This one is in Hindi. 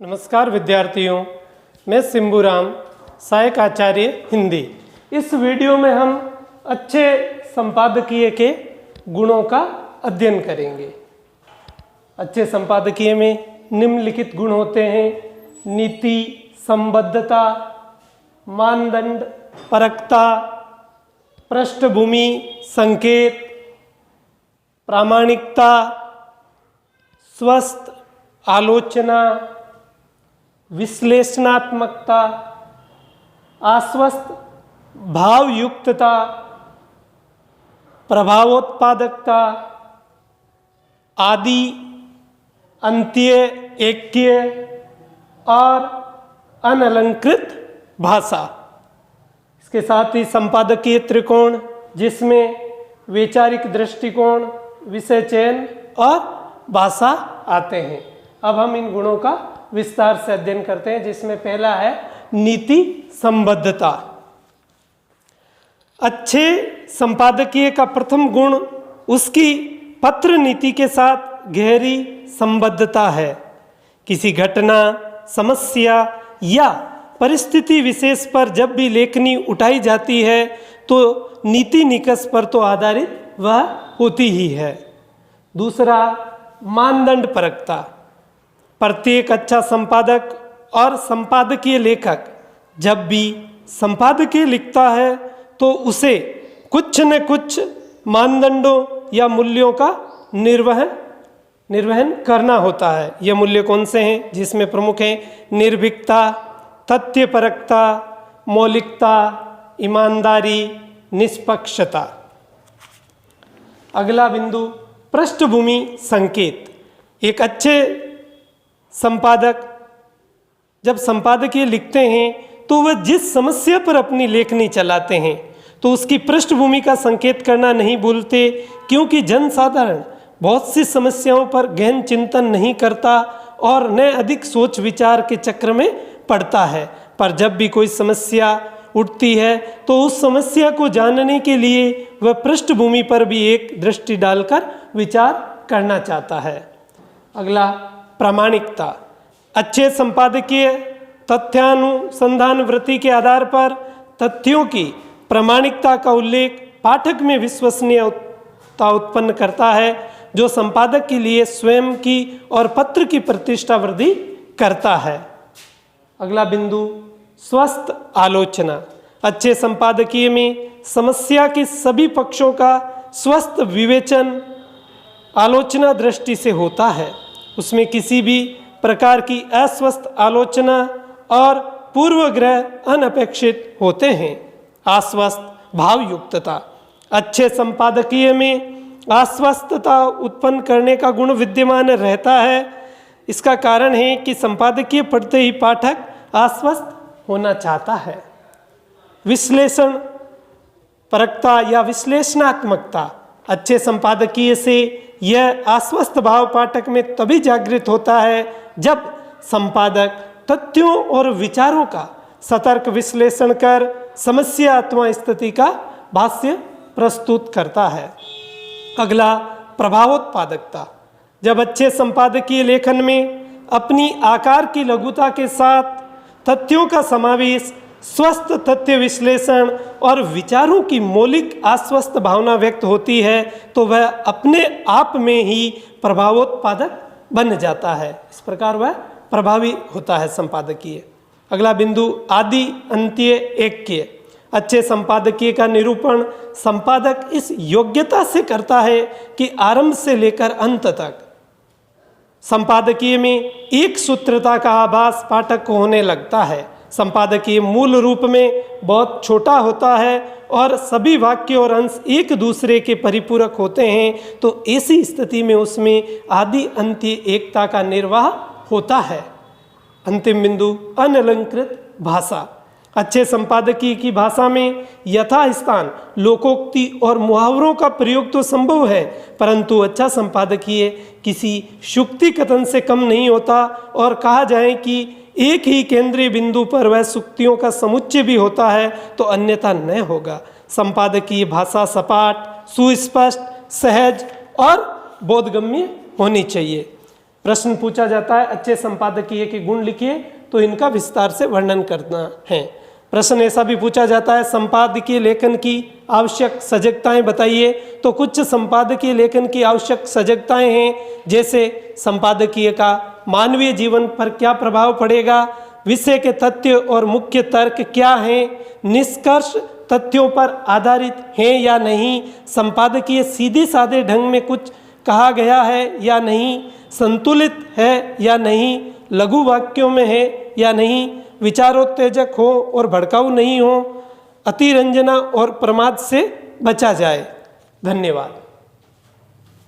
नमस्कार विद्यार्थियों, मैं सिंबूराम, सहायक आचार्य हिंदी। इस वीडियो में हम अच्छे संपादकीय के गुणों का अध्ययन करेंगे। अच्छे संपादकीय में निम्नलिखित गुण होते हैं: नीति, संबद्धता, मानदंड, परकता, पृष्ठभूमि, संकेत, प्रामाणिकता, स्वस्थ आलोचना, विश्लेषणात्मकता, आश्वस्त भावयुक्तता, प्रभावोत्पादकता, आदि, अंत्य, ऐक्य और अनलंकृत भाषा। इसके साथ ही संपादकीय त्रिकोण, जिसमें वैचारिक दृष्टिकोण, विषय चयन और भाषा आते हैं। अब हम इन गुणों का विस्तार से अध्ययन करते हैं, जिसमें पहला है नीति संबद्धता। अच्छे संपादकीय का प्रथम गुण उसकी पत्र नीति के साथ गहरी संबद्धता है। किसी घटना, समस्या या परिस्थिति विशेष पर जब भी लेखनी उठाई जाती है तो नीति निकष पर तो आधारित वह होती ही है। दूसरा, मानदंड परकता। प्रत्येक अच्छा संपादक और संपादकीय लेखक जब भी संपादकीय लिखता है तो उसे कुछ न कुछ मानदंडों या मूल्यों का निर्वहन करना होता है। ये मूल्य कौन से हैं? जिसमें प्रमुख हैं निर्भीकता, तथ्यपरकता, मौलिकता, ईमानदारी, निष्पक्षता। अगला बिंदु, पृष्ठभूमि संकेत। एक अच्छे संपादक जब संपादकीय लिखते हैं तो वह जिस समस्या पर अपनी लेखनी चलाते हैं तो उसकी पृष्ठभूमि का संकेत करना नहीं भूलते, क्योंकि जनसाधारण बहुत सी समस्याओं पर गहन चिंतन नहीं करता और न अधिक सोच विचार के चक्र में पड़ता है। पर जब भी कोई समस्या उठती है तो उस समस्या को जानने के लिए वह पृष्ठभूमि पर भी एक दृष्टि डालकर विचार करना चाहता है। अगला, प्रामाणिकता। अच्छे संपादकीय तथ्यानुसंधान वृत्ति के आधार पर तथ्यों की प्रामाणिकता का उल्लेख पाठक में विश्वसनीयता उत्पन्न करता है, जो संपादक के लिए स्वयं की और पत्र की प्रतिष्ठा वृद्धि करता है। अगला बिंदु, स्वस्थ आलोचना। अच्छे संपादकीय में समस्या के सभी पक्षों का स्वस्थ विवेचन आलोचना दृष्टि से होता है। उसमें किसी भी प्रकार की अस्वस्थ आलोचना और पूर्वग्रह अनपेक्षित होते हैं। आश्वस्त भावयुक्तता। अच्छे संपादकीय में आश्वस्तता उत्पन्न करने का गुण विद्यमान रहता है। इसका कारण है कि संपादकीय पढ़ते ही पाठक आश्वस्त होना चाहता है। विश्लेषण परकता या विश्लेषणात्मकता। अच्छे संपादकीय से यह आश्वस्त भाव पाठक में तभी जागृत होता है जब संपादक तथ्यों और विचारों का सतर्क विश्लेषण कर समस्या अथवा स्थिति का भाष्य प्रस्तुत करता है। अगला, प्रभावोत्पादकता। जब अच्छे संपादकीय लेखन में अपनी आकार की लघुता के साथ तथ्यों का समावेश, स्वस्थ तथ्य विश्लेषण और विचारों की मौलिक आश्वस्त भावना व्यक्त होती है तो वह अपने आप में ही प्रभावोत्पादक बन जाता है। इस प्रकार वह प्रभावी होता है संपादकीय। अगला बिंदु, आदि, अंत्य, ऐक्य। अच्छे संपादकीय का निरूपण संपादक इस योग्यता से करता है कि आरंभ से लेकर अंत तक संपादकीय में एक सूत्रता का आभास पाठक को होने लगता है। संपादकीय मूल रूप में बहुत छोटा होता है और सभी वाक्य और अंश एक दूसरे के परिपूरक होते हैं, तो ऐसी स्थिति में उसमें आदि अंत्य एकता का निर्वाह होता है। अंतिम बिंदु, अनलंकृत भाषा। अच्छे संपादकीय की भाषा में यथास्थान लोकोक्ति और मुहावरों का प्रयोग तो संभव है, परंतु अच्छा संपादकीय किसी शुक्ति कथन से कम नहीं होता और कहा जाए कि एक ही केंद्रीय बिंदु पर वह सूक्तियों का समुच्चय भी होता है तो अन्यथा न होगा। संपादकीय भाषा सपाट, सुस्पष्ट, सहज और बोधगम्य होनी चाहिए। प्रश्न पूछा जाता है अच्छे संपादकीय के गुण लिखिए, तो इनका विस्तार से वर्णन करना है। प्रश्न ऐसा भी पूछा जाता है संपादकीय लेखन की आवश्यक सजगताएं बताइए, तो कुछ संपादकीय लेखन की आवश्यक सजगताएं हैं, जैसे संपादकीय का मानवीय जीवन पर क्या प्रभाव पड़ेगा, विषय के तथ्य और मुख्य तर्क क्या हैं, निष्कर्ष तथ्यों पर आधारित हैं या नहीं, संपादकीय सीधे साधे ढंग में कुछ कहा गया है या नहीं, संतुलित है या नहीं, लघु वाक्यों में है या नहीं, विचारोत्तेजक हो और भड़काऊ नहीं हो, अतिरंजना और प्रमाद से बचा जाए। धन्यवाद।